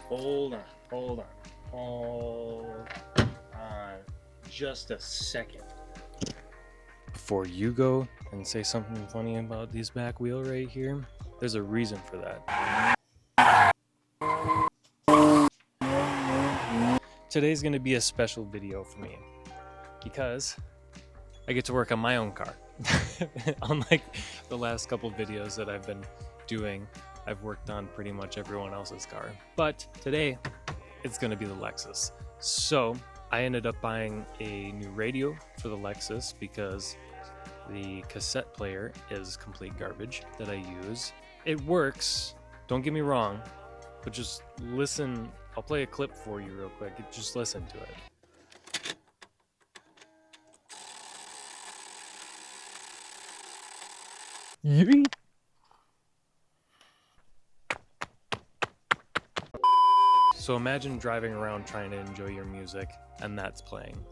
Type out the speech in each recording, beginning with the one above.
Hold on just a second. Before you go and say something funny about this back wheel right here, there's a reason for that. Today's gonna be a special video for me because I get to work on my own car. Unlike the last couple videos that I've been doing, I've worked on pretty much everyone else's car. But today, it's gonna be the Lexus. So I ended up buying a new radio for the Lexus because the cassette player is complete garbage that I use. It works, don't get me wrong, but just listen. I'll play a clip for you real quick. Just listen to it. Yeet. So imagine driving around trying to enjoy your music and that's playing.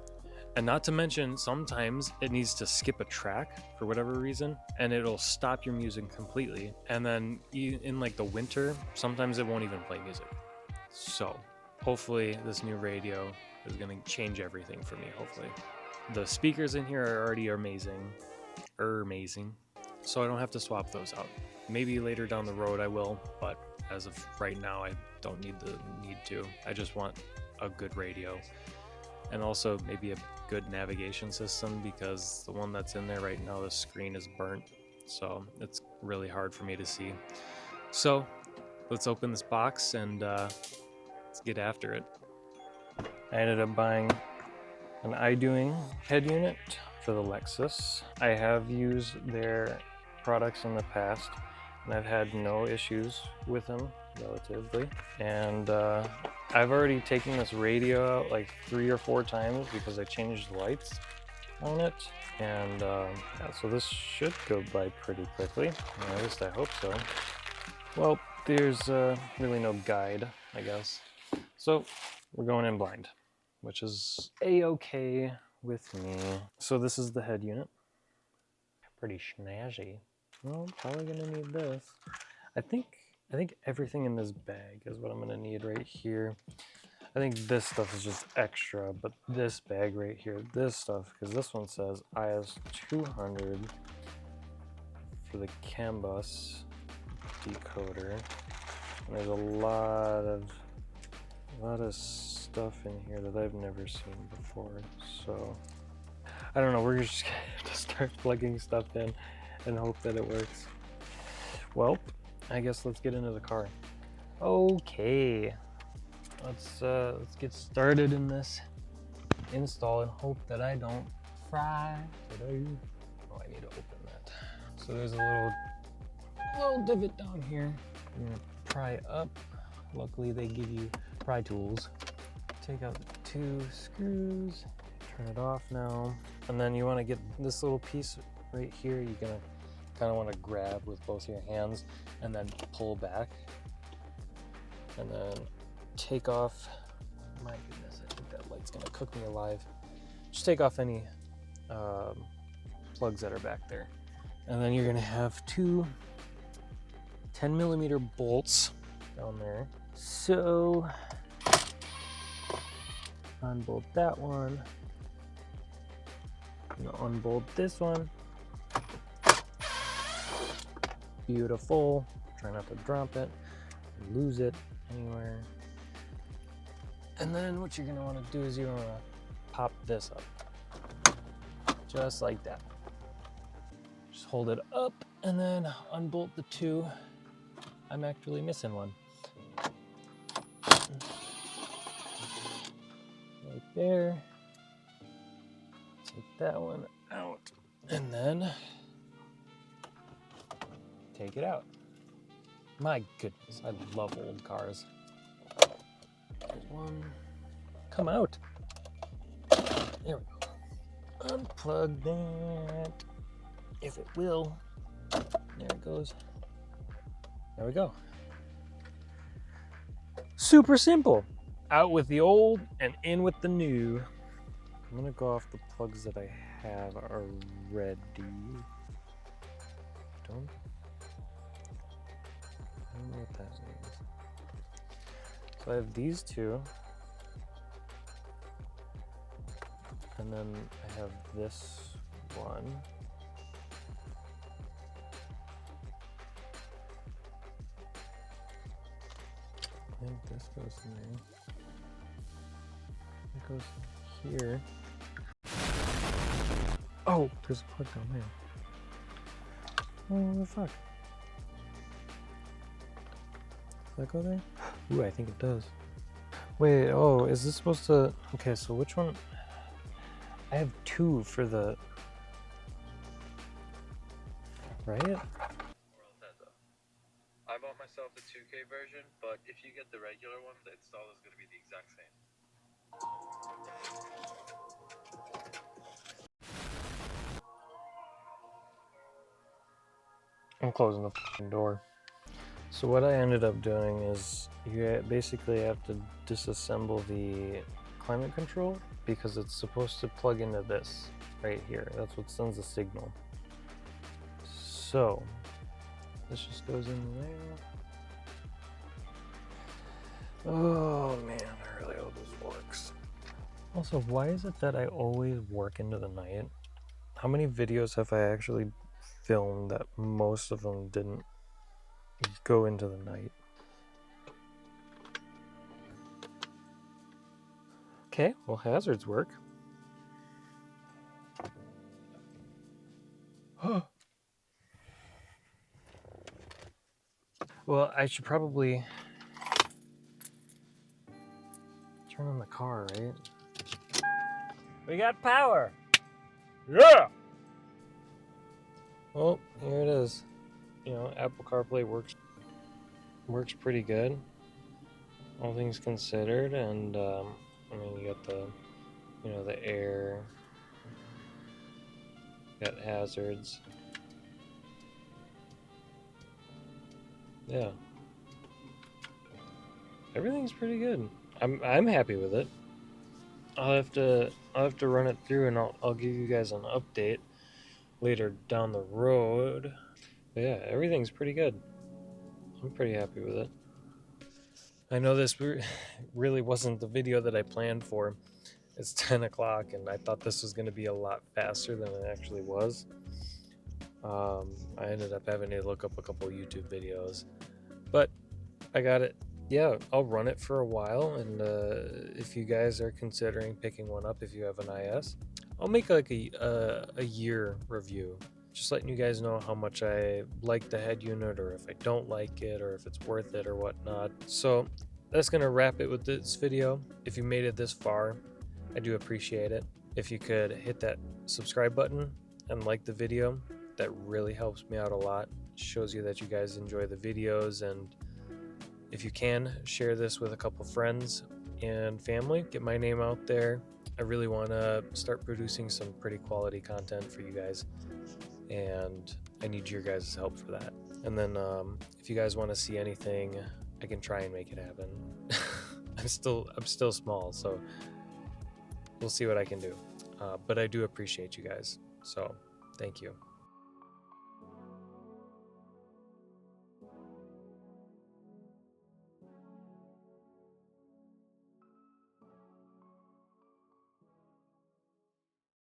And not to mention, sometimes it needs to skip a track for whatever reason and it'll stop your music completely. And then in like the winter, sometimes it won't even play music. So hopefully this new radio is gonna change everything for me, hopefully. The speakers in here are already amazing. So I don't have to swap those out. Maybe later down the road I will, but as of right now I don't need to. I just want a good radio. And also maybe a good navigation system because the one that's in there right now, the screen is burnt. So it's really hard for me to see. So let's open this box and let's get after it. I ended up buying an iDoing head unit for the Lexus. I have used their products in the past and I've had no issues with them relatively. And I've already taken this radio out like 3 or 4 times because I changed the lights on it. And yeah, so this should go by pretty quickly. At least I hope so. Well, there's really no guide, I guess. So we're going in blind, which is a-okay with me. So this is the head unit. Pretty snazzy. Well, probably gonna need this. I think everything in this bag is what I'm gonna need right here. I think this stuff is just extra, but this bag right here, this stuff, because this one says IS300 for the CAN bus decoder. And there's a lot of stuff in here that I've never seen before. So I don't know, we're just gonna have to start plugging stuff in and hope that it works. Well, I guess let's get into the car. Okay, let's get started in this install and hope that I don't fry today. Oh, I need to open that. So there's a little divot down here. I'm gonna pry up. Luckily they give you pry tools. Take out the 2 screws, turn it off now. And then you wanna get this little piece right here. You're gonna kind of want to grab with both your hands and then pull back and then take off. My goodness, I think that light's gonna cook me alive. Just take off any plugs that are back there. And then you're gonna have 2 10mm bolts down there. So unbolt that one. I'm gonna unbolt this one. Beautiful. Try not to drop it, lose it anywhere. And then what you're gonna wanna do is you're gonna pop this up. Just like that. Just hold it up and then unbolt the 2. I'm actually missing one. Right there. Take that one out. And then take it out. My goodness, I love old cars. There's one. Come out. There we go. Unplug that. If it will. There it goes. There we go. Super simple. Out with the old and in with the new. I'm gonna go off the plugs that I have already. Don't know what that means. So So I have these two. And then I have this one. I think this goes in there. It goes here. Oh, there's a plug down there. Oh, what the fuck? Does that go there? Ooh, I think it does. Wait, oh, is this supposed to... Okay, so which one? I have two for the... Right? I bought myself the 2K version, but if you get the regular one, the install is going to be the exact same. I'm closing the fucking door. So what I ended up doing is you basically have to disassemble the climate control because it's supposed to plug into this right here. That's what sends the signal. So this just goes in there. Oh man, I really hope this works. Also, why is it that I always work into the night? How many videos have I actually filmed that most of them didn't go into the night? Okay, well, hazards work. Well, I should probably turn on the car, right? We got power! Yeah! Well, here it is. You know, Apple CarPlay works pretty good, all things considered, and I mean, you got the, you know, the air, you got hazards. Yeah. Everything's pretty good. I'm happy with it. I'll have to run it through and I'll give you guys an update later down the road. But yeah, everything's pretty good. I'm pretty happy with it. I know this really wasn't the video that I planned for. It's 10 o'clock and I thought this was going to be a lot faster than it actually was. I ended up having to look up a couple YouTube videos, but I got it. Yeah, I'll run it for a while, and if you guys are considering picking one up, if you have an IS, I'll make like a year review, just letting you guys know how much I like the head unit, or if I don't like it, or if it's worth it, or whatnot. So that's gonna wrap it with this video. If you made it this far, I do appreciate it. If you could hit that subscribe button and like the video, that really helps me out a lot. Shows you that you guys enjoy the videos, and if you can, share this with a couple friends and family. Get my name out there. I really want to start producing some pretty quality content for you guys, and I need your guys' help for that. And then if you guys want to see anything, I can try and make it happen. I'm still small, so we'll see what I can do. But I do appreciate you guys, so thank you.